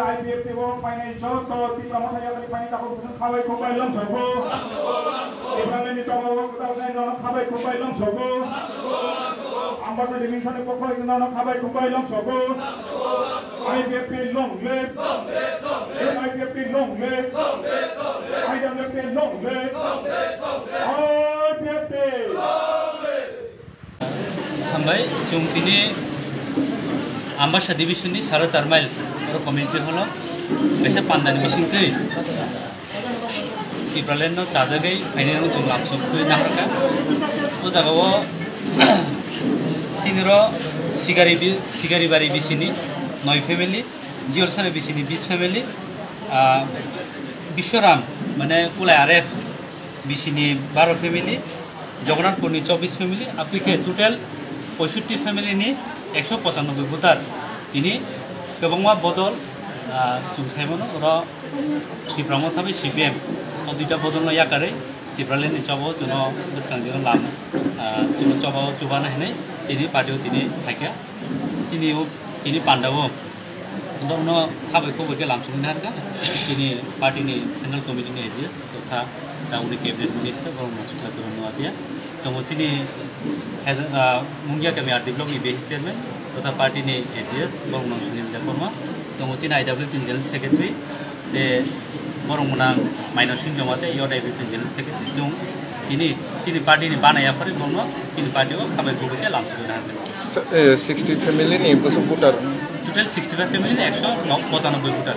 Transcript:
IPF tibo painai so to tiba mana yang painai takut bukan kawai kumpai long sobo. Tiba ni coba kita usai nono kawai kumpai long sobo. Ambil sa division ni pokok itu nono kawai kumpai long sobo. IPF long le. IPF long le. IPF long le. IPF हामबाय जों दिनै आम्बासा डिभिजननि 4.5 mile community हल एसे पान्दानि मिसिंखै टिप्रालेन्ड जादगै फाइनेनो जों लामसबखै नाहरका ओ जागाव तिनर सिगारिबारि बिसिनि 9 family जियरसारे बिसिनि 20 family बिश्वराम माने कुलाय RF बिसिनि 12 family जगन्नाथपुरनि 24 family आपतिके total 65 फेमिलिनि 195 voter दिनै गोबांमा बदल जुंसायमोनो र तिप्रामो थाबै CPM दुईटा बदल याकारै तिप्रालेन्डनि चबाव जोनो बसखांदिनो लाम जोनो चबाव जुबाना हैनाय जिनि पार्टियाव दिनै थाइका दिनै पान्डावो उनाव थाबायखौ बके लामसुंनो हारगा जिनि पार्टीनि सेन्ट्रल कमिटिनि एजिएस तथा दाउनि कैबिनेट मिनिस्टार ब्रह्म सुखाजन नवादिया दङ जिनि मुंगिया गामि आरडी ब्लकनि बेस चेयरमेन तथा पार्टीनि एजिएस ब्रह्म सुनिल वर्मा दङ जिनि आइडब्लिउ जनरल सेक्रेटारि बे बरंमोना माइनसिन जमाते इआइडब्लिउ जनरल सेक्रेटारि जों जिनि पार्टीनि बानायाफोर ब्रह्म जिनि पार्टीयाव खामायखौ बके लामसुंनो हारगा 60 फेमिलिनि बेसे भोटार टोटल 65 फेमिलिनि 195 भोटार